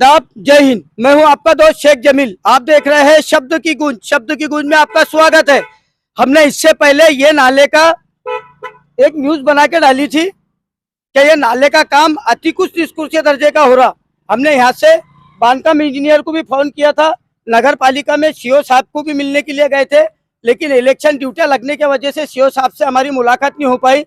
आदाब, जय हिंद। मैं हूं आपका दोस्त शेख जमील। आप देख रहे हैं शब्द की गूंज। शब्द की गूंज में आपका स्वागत है। हमने इससे पहले ये नाले का एक न्यूज बना के डाली थी कि ये नाले का काम अति कुछ निष्कृष्य दर्जे का हो रहा। हमने यहाँ से बांधकाम इंजीनियर को भी फोन किया था, नगर पालिका में सीओ साहब को भी मिलने के लिए गए थे, लेकिन इलेक्शन ड्यूटियां लगने की वजह से सीओ साहब से हमारी मुलाकात नहीं हो पाई।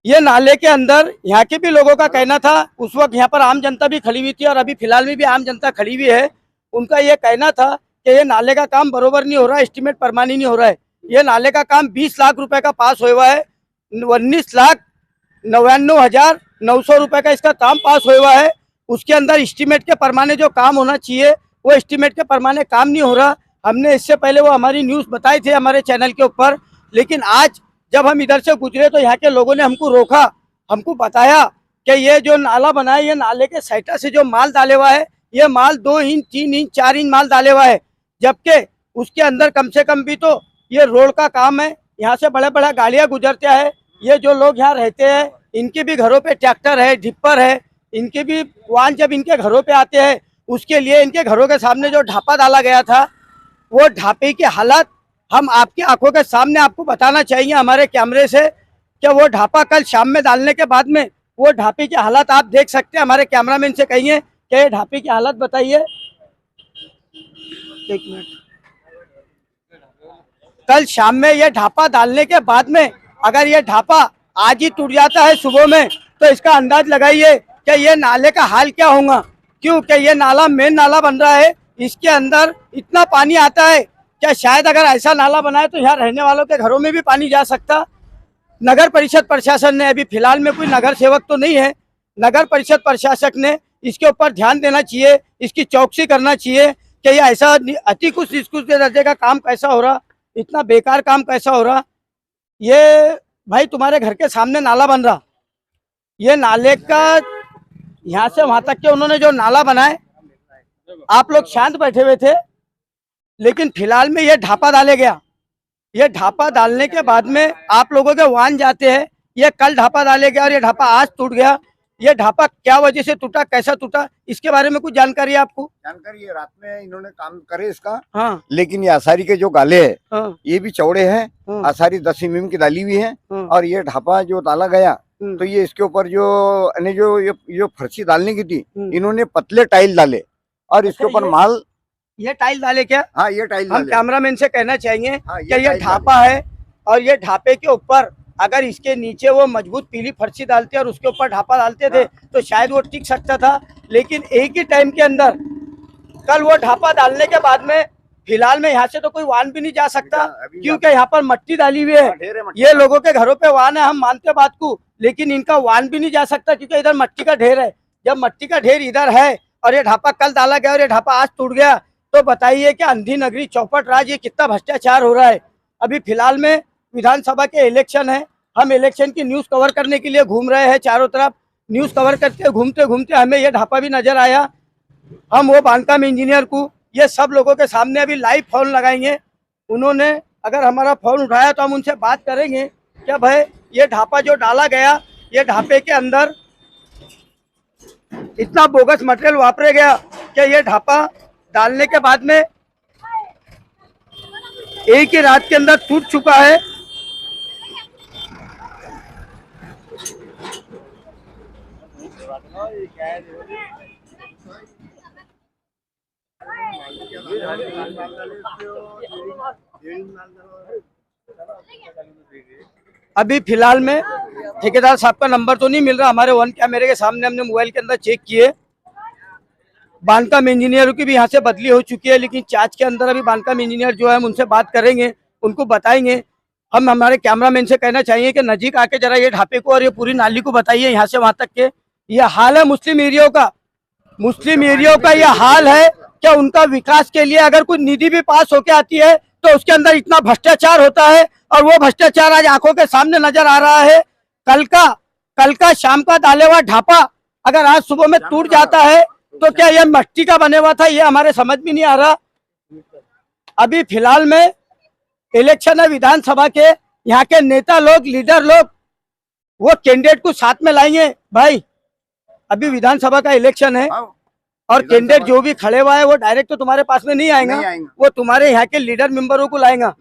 ये नाले के अंदर यहाँ के भी लोगों का कहना था, उस वक्त यहाँ पर आम जनता भी खड़ी हुई थी और अभी फिलहाल में भी आम जनता खड़ी हुई है। उनका ये कहना था कि ये नाले का काम बरोबर नहीं हो रहा है, एस्टिमेट परमानी नहीं हो रहा है। ये नाले का काम 20 लाख रुपए का पास हुआ है, 19,99,900 रुपए का इसका काम पास हुआ है। उसके अंदर एस्टिमेट के परमाने जो काम होना चाहिए वो एस्टिमेट के परमाने काम नहीं हो रहा। हमने इससे पहले वो हमारी न्यूज़ बताई थी हमारे चैनल के ऊपर, लेकिन आज जब हम इधर से गुजरे तो यहाँ के लोगों ने हमको रोका, हमको बताया कि ये जो नाला बना है, ये नाले के साइटा से जो माल डाले हुआ है, ये माल 2 इंच 3 इंच 4 इंच माल डाले हुआ है, जबकि उसके अंदर कम से कम भी तो ये रोड का काम है। यहाँ से बड़े बड़े गाड़ियाँ गुजरते हैं। ये जो लोग यहाँ रहते हैं इनके भी घरों पे ट्रैक्टर है, डिप्पर है, इनके भी वाहन जब इनके घरों पे आते हैं उसके लिए इनके घरों के सामने जो ढापा डाला गया था, वो ढापे की हालत हम आपकी आंखों के सामने आपको बताना चाहिए हमारे कैमरे से कि वो ढापा कल शाम में डालने के बाद में वो ढापे की हालत आप देख सकते हैं। हमारे कैमरामैन से कहिए कि ये ढापे की हालत बताइए। एक मिनट। कल शाम में ये ढापा डालने के बाद में अगर ये ढापा आज ही टूट जाता है सुबह में, तो इसका अंदाज लगाइए कि ये नाले का हाल क्या होगा। क्योंकि ये नाला मेन नाला बन रहा है, इसके अंदर इतना पानी आता है क्या शायद अगर ऐसा नाला बनाए तो यहाँ रहने वालों के घरों में भी पानी जा सकता। नगर परिषद प्रशासन ने, अभी फिलहाल में कोई नगर सेवक तो नहीं है, नगर परिषद प्रशासक ने इसके ऊपर ध्यान देना चाहिए, इसकी चौकसी करना चाहिए कि ये ऐसा अति कुछ निष्कृष्य दर्जे का काम कैसा हो रहा, इतना बेकार काम कैसा हो रहा। ये भाई तुम्हारे घर के सामने नाला बन रहा, ये नाले का यहाँ से वहां तक के उन्होंने जो नाला बनाए, आप लोग शांत बैठे हुए थे, लेकिन फिलहाल में ये ढापा डाले गया। ये ढापा डालने के बाद में आप लोगों के वाहन जाते हैं, ये कल ढापा डाले गया और ये ढापा आज टूट गया। ये ढापा क्या वजह से टूटा, कैसा टूटा, इसके बारे में कुछ जानकारी है आपको? जानकारी है, रात में इन्होंने काम करे इसका। हाँ। लेकिन ये आसारी के जो गाले हैं, हाँ। ये भी चौड़े हैं। हाँ। आसारी 10 mm की डाली हुई है। हाँ। और ये ढापा जो डाला गया तो ये इसके ऊपर जो ये फर्शी डालने की थी, इन्होंने पतले टाइल डाले और इसके ऊपर माल। ये टाइल डाले क्या? हाँ, ये टाइल हम कैमरामैन से कहना चाहेंगे हाँ, कि ये ढापा है और ये ढापे के ऊपर अगर इसके नीचे वो मजबूत पीली फर्शी डालते और उसके ऊपर ढापा डालते थे तो शायद वो टिक सकता था। लेकिन एक ही टाइम के अंदर कल वो ढापा डालने के बाद में फिलहाल में यहाँ से तो कोई वाहन भी नहीं जा सकता, क्योंकि यहाँ पर मट्टी डाली हुई है। ये लोगों के घरों पे वाहन है, हम मानते बात को, लेकिन इनका वाहन भी नहीं जा सकता क्योंकि इधर मट्टी का ढेर है। जब मट्टी का ढेर इधर है और ये ढापा कल डाला गया और ये ढापा आज टूट गया, तो बताइए कि अंधी नगरी चौपट राज ये कितना भ्रष्टाचार हो रहा है। अभी फिलहाल में विधानसभा के इलेक्शन है, हम इलेक्शन की न्यूज़ कवर करने के लिए घूम रहे हैं, चारों तरफ न्यूज़ कवर करते घूमते घूमते हमें ये ढापा भी नजर आया। हम वो बांधकाम इंजीनियर को ये सब लोगों के सामने अभी लाइव फोन लगाएंगे। उन्होंने अगर हमारा फोन उठाया तो हम उनसे बात करेंगे क्या भाई ये ढापा जो डाला गया, ये ढापे के अंदर इतना बोगस मटेरियल वापरे गया कि ये ढापा डालने के बाद में एक ही रात के अंदर टूट चुका है। अभी फिलहाल में ठेकेदार साहब का नंबर तो नहीं मिल रहा, हमारे वन कैमरे के सामने हमने मोबाइल के अंदर चेक किए। बांधकाम इंजीनियरों की भी यहाँ से बदली हो चुकी है, लेकिन चार्ज के अंदर अभी बांधकाम इंजीनियर जो है हम उनसे बात करेंगे, उनको बताएंगे। हम हमारे कैमरामैन से कहना चाहिए कि नजीक आके जरा ये ढापे को और ये पूरी नाली को बताइए, यहाँ से वहां तक के ये हाल है मुस्लिम एरियो का। मुस्लिम एरियो का ये हाल है क्या उनका विकास के लिए अगर कोई निधि भी पास होके आती है तो उसके अंदर इतना भ्रष्टाचार होता है, और वो भ्रष्टाचार आज आंखों के सामने नजर आ रहा है। कल का शाम का डाले हुआ ढापा अगर आज सुबह में टूट जाता है तो क्या ये मट्टी का बने हुआ था, ये हमारे समझ में नहीं आ रहा। अभी फिलहाल में इलेक्शन है विधानसभा के, यहाँ के नेता लोग, लीडर लोग वो कैंडिडेट को साथ में लाएंगे। भाई अभी विधानसभा का इलेक्शन है, और कैंडिडेट जो भी खड़े हुआ है वो डायरेक्ट तो तुम्हारे पास में नहीं आएगा, नहीं आएंगे। वो तुम्हारे यहाँ के लीडर मेंबरों को लाएगा।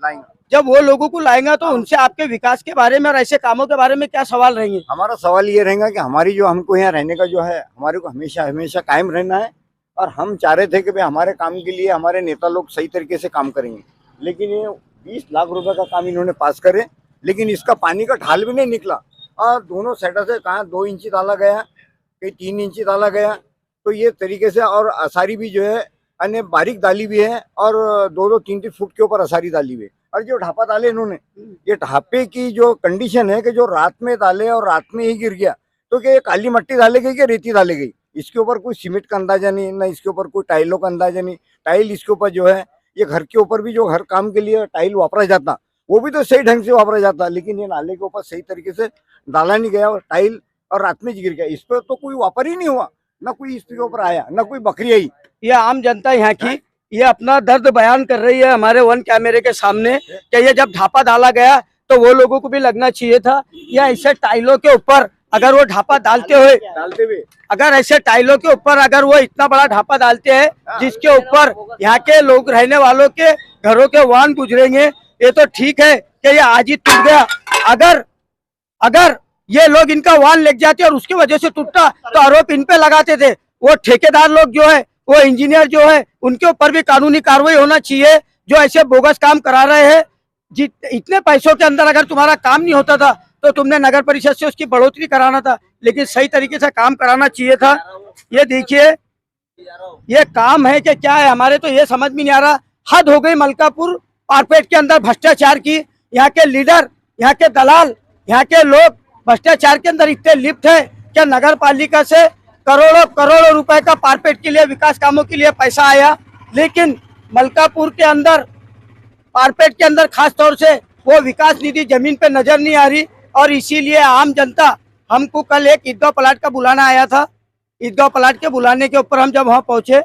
जब वो लोगों को लाएगा तो उनसे आपके विकास के बारे में और ऐसे कामों के बारे में क्या सवाल रहेंगे? हमारा सवाल ये रहेगा कि हमारी जो हमको यहाँ रहने का जो है, हमारे को हमेशा हमेशा कायम रहना है। और हम चाह रहे थे कि भाई हमारे काम के लिए हमारे नेता लोग सही तरीके से काम करेंगे, लेकिन ये 20 लाख रुपए का काम इन्होंने पास करे, लेकिन इसका पानी का ढाल भी नहीं निकला। और दोनों साइड से कहाँ 2 इंची डाला गया, कहीं 3 इंची डाला गया, तो ये तरीके से। और असारी भी जो है अन्य बारीक डाली भी है, और 2-2, 3-3 फुट के ऊपर असारी डाली हुई है। और जो ढापा डाले इन्होंने, ये ढापे की जो कंडीशन है कि जो रात में डाले और रात में ही गिर गया, तो क्या ये काली मिट्टी डाले गई कि रेती डाले गई, इसके ऊपर कोई सीमेंट का अंदाजा नहीं, ना इसके ऊपर कोई टाइलों का अंदाजा नहीं। टाइल इसके ऊपर जो है, ये घर के ऊपर भी जो हर काम के लिए टाइल वापरा जाता, वो भी तो सही ढंग से वापरा जाता, लेकिन ये नाले के ऊपर सही तरीके से डाला नहीं गया और टाइल और रात में गिर गया। इस पर तो कोई वापर ही नहीं हुआ, ना कोई इसके ऊपर आया, ना कोई बकरी आई। ये आम जनता यहाँ की ये अपना दर्द बयान कर रही है हमारे वन कैमरे के सामने कि ये जब ढापा डाला गया तो वो लोगों को भी लगना चाहिए था, या ऐसे टाइलों के ऊपर अगर वो ढापा डालते हुए अगर ऐसे टाइलों के ऊपर अगर वो इतना बड़ा ढापा डालते हैं जिसके ऊपर यहाँ के लोग रहने वालों के घरों के वाहन गुजरेंगे, ये तो ठीक है कि ये आज ही टूट गया। अगर ये लोग इनका वाहन लेके जाते और उसकी वजह से टूटता तो आरोप इन पे लगाते थे। वो ठेकेदार लोग जो है, वो इंजीनियर जो है, उनके ऊपर भी कानूनी कार्रवाई होना चाहिए जो ऐसे बोगस काम करा रहे हैं। इतने पैसों के अंदर अगर तुम्हारा काम नहीं होता था तो तुमने नगर परिषद से उसकी बढ़ोतरी कराना था, लेकिन सही तरीके से काम कराना चाहिए था। ये देखिए ये काम है कि क्या है, हमारे तो ये समझ में नहीं आ रहा। हद हो गई मलकापुर कारपेट के अंदर भ्रष्टाचार की। यहाँ के लीडर, यहाँ के दलाल, यहाँ के लोग भ्रष्टाचार के अंदर इतने लिप्त है कि नगर पालिका से करोड़ों रुपए का कारपेट के लिए, विकास कामों के लिए पैसा आया, लेकिन मलकापुर के अंदर कारपेट के अंदर खास तौर से वो विकास निधि जमीन पे नजर नहीं आ रही। और इसीलिए आम जनता, हमको कल एक ईदगाह प्लाट का बुलाना आया था। ईदगाह प्लाट के बुलाने के ऊपर हम जब वहाँ पहुंचे,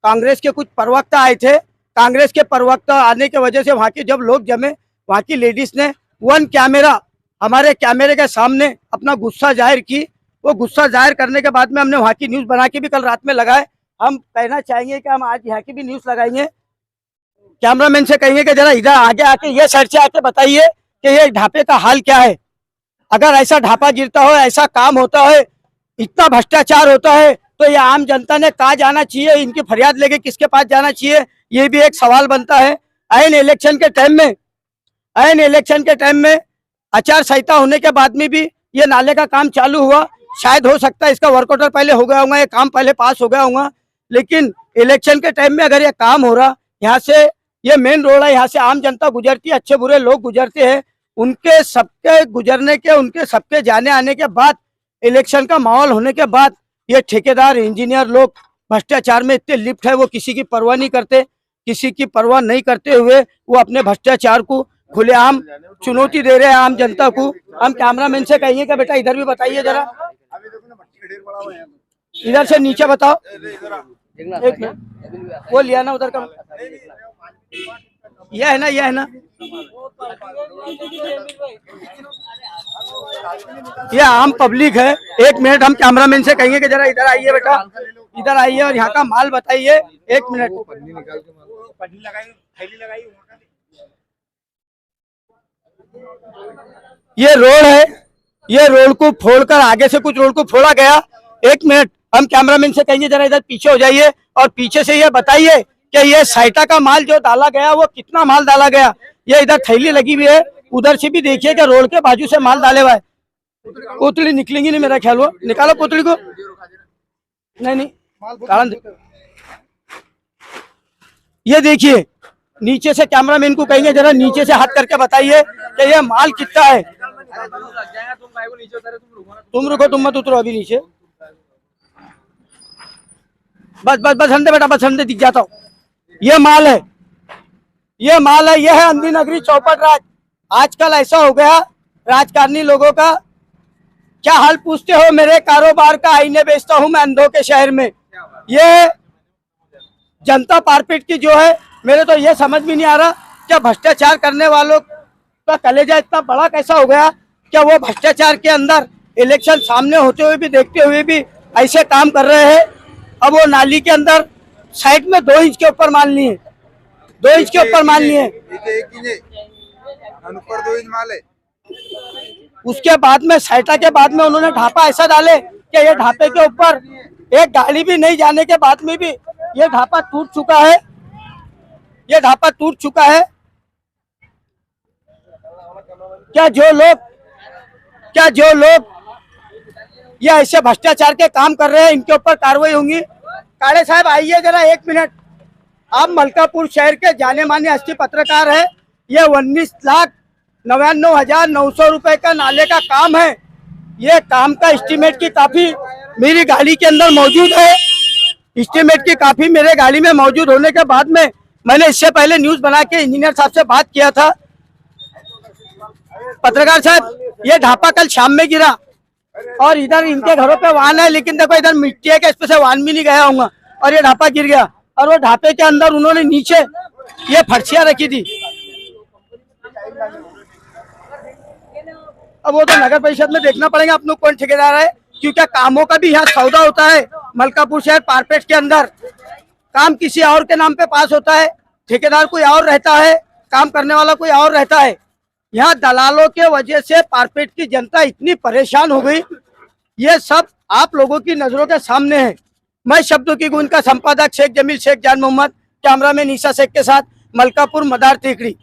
कांग्रेस के कुछ प्रवक्ता आए थे। कांग्रेस के प्रवक्ता आने की वजह से वहाँ के जब लोग जमे, वहाँ की लेडीज ने वन कैमरा हमारे कैमरे के सामने अपना गुस्सा जाहिर की। वो गुस्सा जाहिर करने के बाद में हमने वहाँ की न्यूज़ बना के भी कल रात में लगाए। हम कहना चाहेंगे कि हम आज यहाँ की भी न्यूज़ लगाएंगे। कैमरामैन से कहेंगे कि जरा इधर आगे आके ये साइड से आके बताइए कि ये ढापे का हाल क्या है। अगर ऐसा ढापा गिरता हो, ऐसा काम होता है, इतना भ्रष्टाचार होता है, तो ये आम जनता ने कहाँ जाना चाहिए, इनकी फरियाद लेके किसके पास जाना चाहिए, ये भी एक सवाल बनता है। ऐन इलेक्शन के टाइम में आचार संहिता होने के बाद में भी ये नाले का काम चालू हुआ। शायद हो सकता है इसका वर्क ऑर्डर पहले हो गया होगा, ये काम पहले पास हो गया होगा, लेकिन इलेक्शन के टाइम में अगर ये काम हो रहा, यहाँ से ये मेन रोड है, यहाँ से आम जनता गुजरती है, अच्छे बुरे लोग गुजरते हैं, उनके सबके गुजरने के, उनके सबके जाने आने के बाद, इलेक्शन का माहौल होने के बाद ये ठेकेदार, इंजीनियर लोग भ्रष्टाचार में इतने लिप्त है, वो किसी की परवाह नहीं करते। किसी की परवाह नहीं करते हुए वो अपने भ्रष्टाचार को खुलेआम चुनौती दे रहे हैं आम जनता को। हम कैमरामैन से कहेंगे कि बेटा इधर भी बताइए जरा, इधर से नीचे बताओ। एक मिनट, वो लिया ना उधर का, यह है ना, यह है ना, यह आम पब्लिक है। एक मिनट, हम कैमरामैन से कहेंगे कि जरा इधर आइए बेटा, इधर आइए और यहाँ का माल बताइए। एक मिनट, ये रोड है, ये रोड को फोड़कर आगे से कुछ रोड को फोड़ा गया। एक मिनट, हम कैमरामैन से कहेंगे जरा इधर पीछे हो जाइए और पीछे से ये बताइए कि ये साइटा का माल जो डाला गया वो कितना माल डाला गया। ये इधर थैली लगी हुई है, उधर से भी देखिए कि रोड के बाजू से माल डाले हुआ है। पोतली निकलेंगी नहीं मेरा ख्याल, वो निकालो पोतली को। नहीं, ये देखिए नीचे से, कैमरामैन को कहेंगे जरा नीचे से हाथ करके बताइए कि ये माल कितना है। तुम रुको, तुम मत उतरो अभी नीचे। बस हंडे बेटा, बस हंडे, दिख जाता हूँ। ये माल है, ये माल है, ये है अंधी नगरी चौपट राज। आजकल ऐसा हो गया राजकारणी लोगों का, क्या हाल पूछते हो, मेरे कारोबार का आईने बेचता हूं मैं अंधों के शहर में। ये जनता पारपीट की जो है, मेरे तो ये समझ में नहीं आ रहा क्या भ्रष्टाचार करने वालों का कलेजा इतना बड़ा कैसा हो गया, क्या वो भ्रष्टाचार के अंदर इलेक्शन सामने होते हुए भी, देखते हुए भी ऐसे काम कर रहे हैं। अब वो नाली के अंदर साइड में 2 इंच के ऊपर मान लिए, 2 इंच के ऊपर मान लिए। ऊपर 2 इंच माल है। उसके बाद में सहायता के बाद में उन्होंने ढापा ऐसा डाले कि ये ढापे के ऊपर एक गाड़ी भी नहीं जाने के बाद में भी ये ढापा टूट चुका है, ये ढापा टूट चुका है। क्या जो लोग ये ऐसे भ्रष्टाचार के काम कर रहे हैं इनके ऊपर कार्रवाई होंगी। काड़े साहब आइए जरा 1 मिनट। आप मलकापुर शहर के जाने माने हस्ती पत्रकार है। ये 19,99,900 रुपए का नाले का काम है। ये काम का एस्टीमेट की काफी मेरी गाड़ी के अंदर मौजूद है। एस्टीमेट की काफी मेरे गाड़ी में मौजूद होने के बाद में मैंने इससे पहले न्यूज बना के इंजीनियर साहब से बात किया था। पत्रकार साहब, ये ढापा कल शाम में गिरा और इधर इनके घरों पे वाहन है, लेकिन देखो इधर मिट्टी है कि इस पे से वाहन भी नहीं गया होगा और ये ढापा गिर गया। और वो ढापे के अंदर उन्होंने नीचे ये फर्शियां रखी थी। अब वो तो नगर परिषद में देखना पड़ेगा अपने कौन ठेकेदार है, क्योंकि कामों का भी यहाँ सौदा होता है। मलकापुर शहर पारपेट के अंदर काम किसी और के नाम पे पास होता है, ठेकेदार कोई और रहता है, काम करने वाला कोई और रहता है। यहाँ दलालों के वजह से पारपेट की जनता इतनी परेशान हो गई। ये सब आप लोगों की नजरों के सामने है। मैं शब्दों की गूंज का संपादक शेख जमील शेख जान मोहम्मद, कैमरामैन ईसा शेख के साथ मलकापुर मदार टेकड़ी।